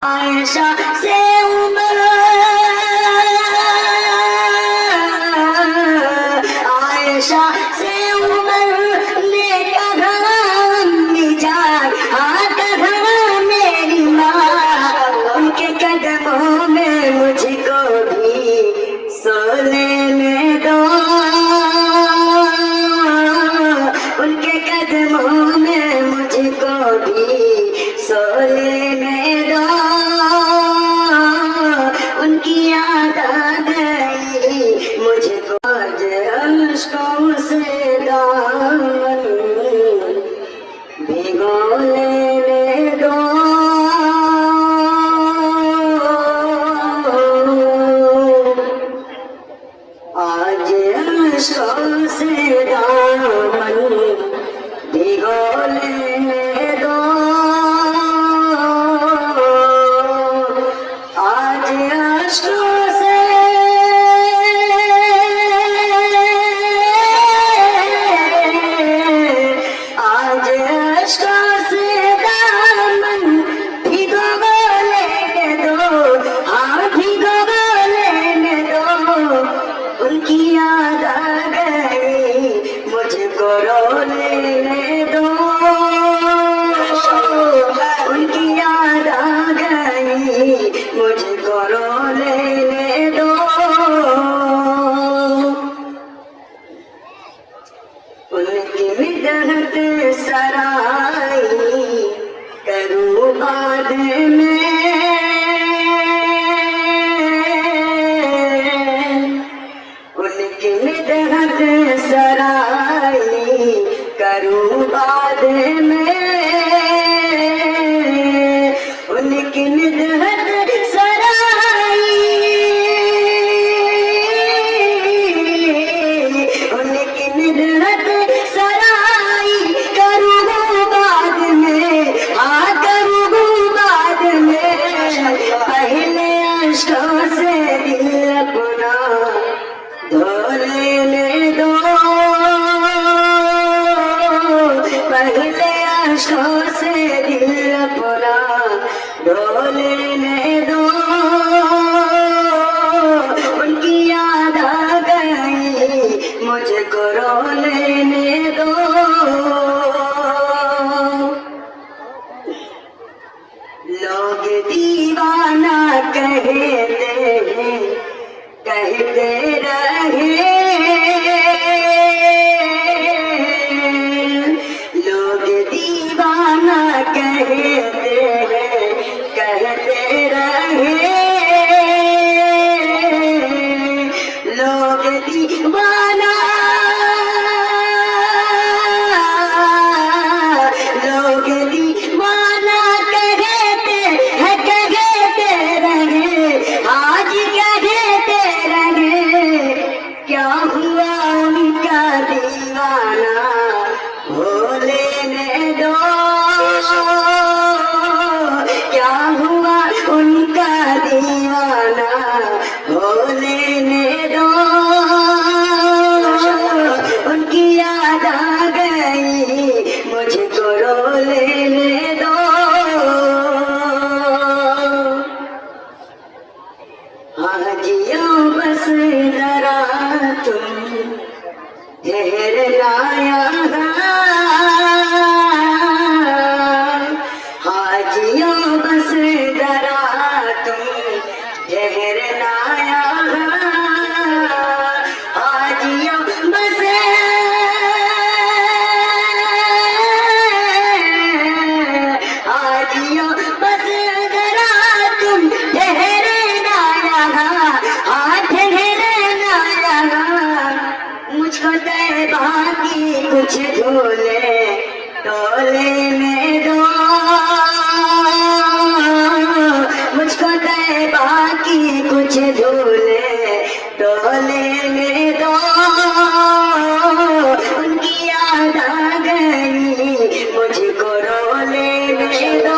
आयशा से उमर, आयशा से उमर ने कहा अम्मी जान, हाँ कहा मेरी माँ, उनके कदमों में मुझको भी सोने दो, उनके कदमों में मुझको भी सोने दो, उनकी याद आ गई मुझको आज अश्कों से दामन भिगो लेने दो, आज अश्कों से दामन भिगो लेने दो, आज अश्कों से दामन भिगो लेने दो, हाँ भिगो लेने दो, उनकी याद आ गई मुझको रो लेने दो, उनकी याद आ गई मुझको रो लेने दो, उनकी मिदहत सराई करूँ बाद में, उनकी मिदहत सराई करूँ बाद में, उनकी मिदहत सराई, उनकी मिदहत सराई करूँ बाद में, हाँ करूँ बाद में, पहले अश्कों से दिल अपना धो लेने दो, पहले अश्कों से दिल अपना धो लेने दो, उनकी याद आ गई मुझको रो लेने दो, लोग दीवाना कहते हैं, कहते रहे, लोग दीवाना कहते हैं, कहते रहे, लोग दीवाना, लोग दीवाना कहते हैं, कहते रहे, आज कहते रहे, क्या हुआ उनका दीवाना हो लेने दो, क्या हुआ उनका दीवाना हो लेने दो, उनकी याद आ गई मुझको रो लेने दो, हाँ जियो बस जरा तुम ठहरना यहाँ, हाँ जियो बस जरा तुम ठहरना यहाँ, हाँ जियो बस, हाँ जियो बस जरा तुम ठहरना यहाँ, हाँ ठहरना यहाँ, मुझको तैबा की कुछ झोले टोले में दो, मुझको तैबा की कुछ झोले टोले में दो, उनकी याद आ गई मुझको रो लेने दो,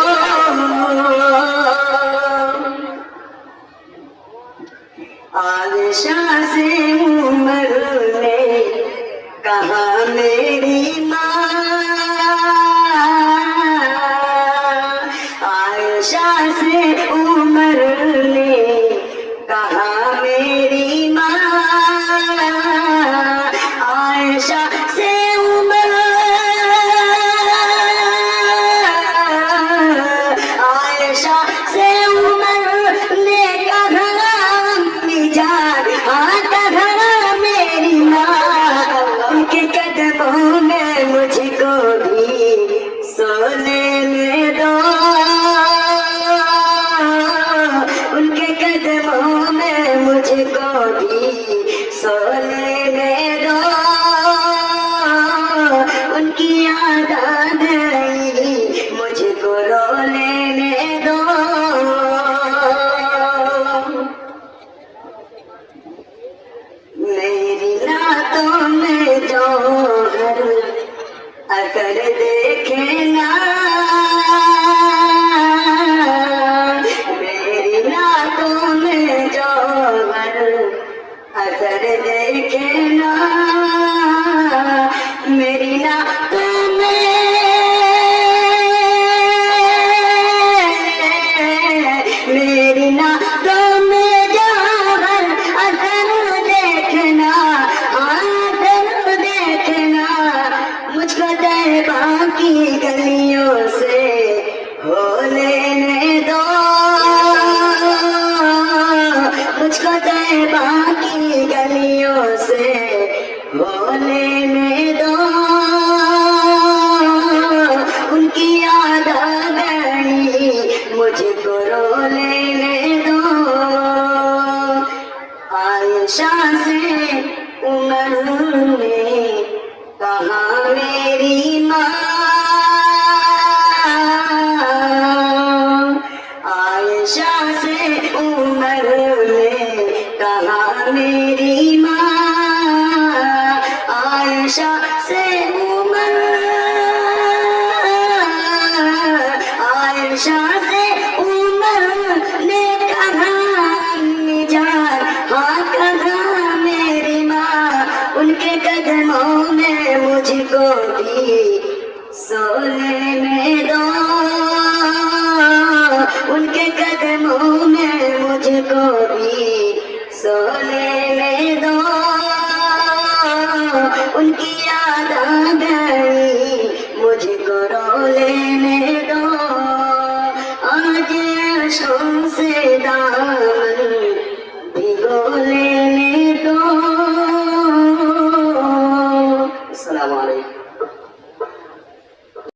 आयशा से उमर ने कहा मेरी माँ, आयशा से असर देखना मेरी ना मेरी ना तो में जाकर असर देखना, असर देखना मुझको तैबा की गलियों से हो लेने दो, मुझको तैबा की गलियों से हो लेने दो, उनकी याद आ गई मुझको रो लेने दो। आयशा से उमर ने कहा मेरी माँ, आयशा से उमर ने कहा मेरी माँ, आयशा से उमर, आयशा से उमर ने कहा निजात, हाँ कहा मेरी माँ, उनके कदमों में मुझको भी सो लेने दो, उनके कदमों में मुझको भी सो लेने दो, उनकी याद आ गई मुझको रो ले